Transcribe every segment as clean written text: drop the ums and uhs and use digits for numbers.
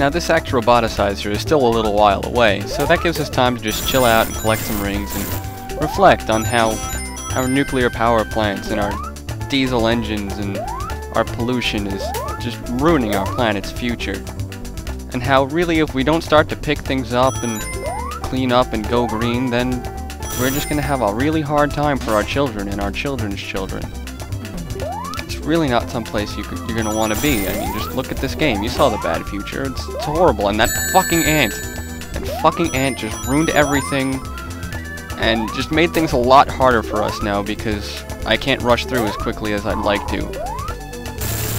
Now this act roboticizer is still a little while away, so that gives us time to just chill out and collect some rings and reflect on how our nuclear power plants and our diesel engines and our pollution is just ruining our planet's future. And how really if we don't start to pick things up and clean up and go green, then we're just gonna have a really hard time for our children and our children's children. It's really not someplace you're gonna want to be. I mean, just look at this game. You saw the bad future. It's horrible. And that fucking ant just ruined everything and just made things a lot harder for us now because I can't rush through as quickly as I'd like to.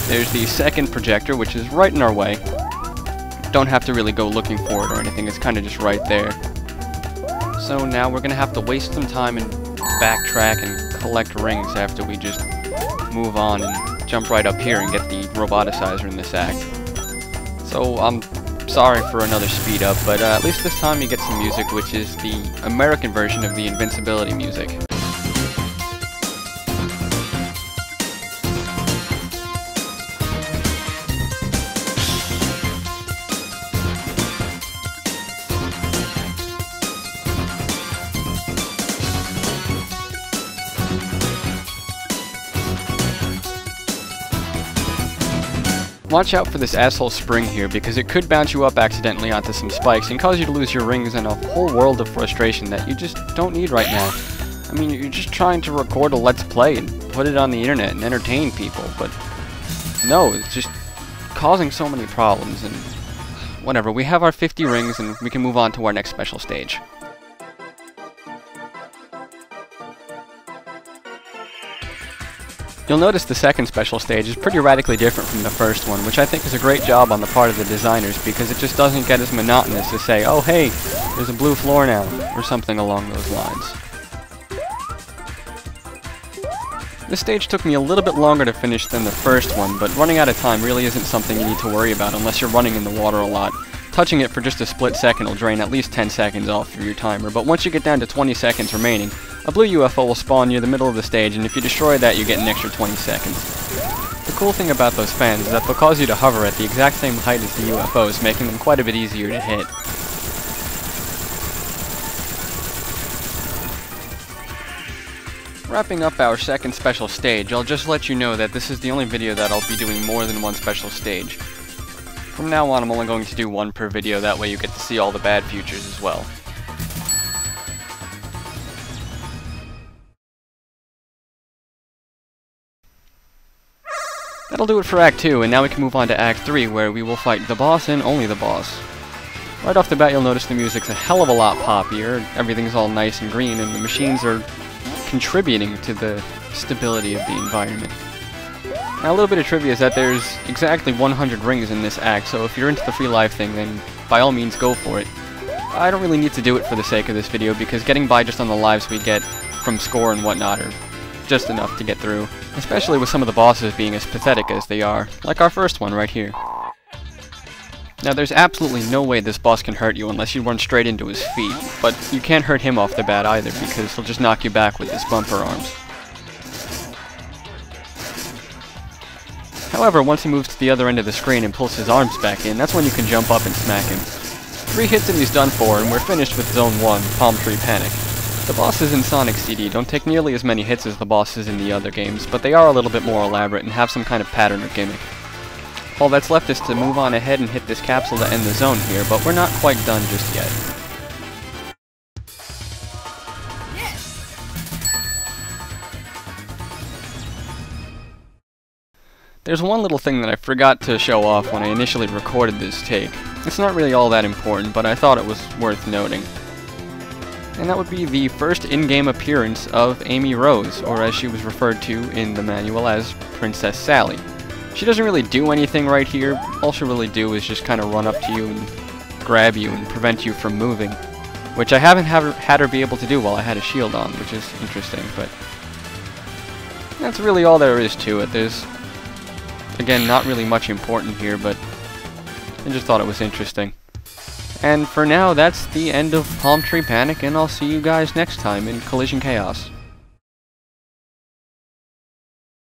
There's the second projector, which is right in our way. Don't have to really go looking for it or anything. It's kind of just right there. So now we're gonna have to waste some time and backtrack and collect rings after we just move on and jump right up here and get the roboticizer in this act. So I'm sorry for another speed up, but at least this time you get some music, which is the American version of the invincibility music. Watch out for this asshole spring here, because it could bounce you up accidentally onto some spikes and cause you to lose your rings and a whole world of frustration that you just don't need right now. I mean, you're just trying to record a Let's Play and put it on the internet and entertain people, but no, it's just causing so many problems, and whatever, we have our 50 rings and we can move on to our next special stage. You'll notice the second special stage is pretty radically different from the first one, which I think is a great job on the part of the designers because it just doesn't get as monotonous to say, oh hey, there's a blue floor now, or something along those lines. This stage took me a little bit longer to finish than the first one, but running out of time really isn't something you need to worry about unless you're running in the water a lot. Touching it for just a split second will drain at least 10 seconds off of your timer, but once you get down to 20 seconds remaining, a blue UFO will spawn near the middle of the stage, and if you destroy that, you get an extra 20 seconds. The cool thing about those fans is that they'll cause you to hover at the exact same height as the UFOs, making them quite a bit easier to hit. Wrapping up our second special stage, I'll just let you know that this is the only video that I'll be doing more than one special stage. From now on, I'm only going to do one per video, that way you get to see all the bad futures as well. That'll do it for Act 2, and now we can move on to Act 3, where we will fight the boss and only the boss. Right off the bat, you'll notice the music's a hell of a lot poppier, everything's all nice and green, and the machines are contributing to the stability of the environment. Now, a little bit of trivia is that there's exactly 100 rings in this act, so if you're into the free life thing, then by all means go for it. I don't really need to do it for the sake of this video, because getting by just on the lives we get from score and whatnot are just enough to get through, especially with some of the bosses being as pathetic as they are, like our first one right here. Now, there's absolutely no way this boss can hurt you unless you run straight into his feet, but you can't hurt him off the bat either, because he'll just knock you back with his bumper arms. However, once he moves to the other end of the screen and pulls his arms back in, that's when you can jump up and smack him. 3 hits and he's done for, and we're finished with Zone 1, Palmtree Panic. The bosses in Sonic CD don't take nearly as many hits as the bosses in the other games, but they are a little bit more elaborate and have some kind of pattern or gimmick. All that's left is to move on ahead and hit this capsule to end the zone here, but we're not quite done just yet. There's one little thing that I forgot to show off when I initially recorded this take. It's not really all that important, but I thought it was worth noting. And that would be the first in-game appearance of Amy Rose, or as she was referred to in the manual as Princess Sally. She doesn't really do anything right here. All she'll really do is just kind of run up to you and grab you and prevent you from moving, which I haven't had her be able to do while I had a shield on, which is interesting, but that's really all there is to it. There's, again, not really much important here, but I just thought it was interesting. And for now, that's the end of Palmtree Panic, and I'll see you guys next time in Collision Chaos.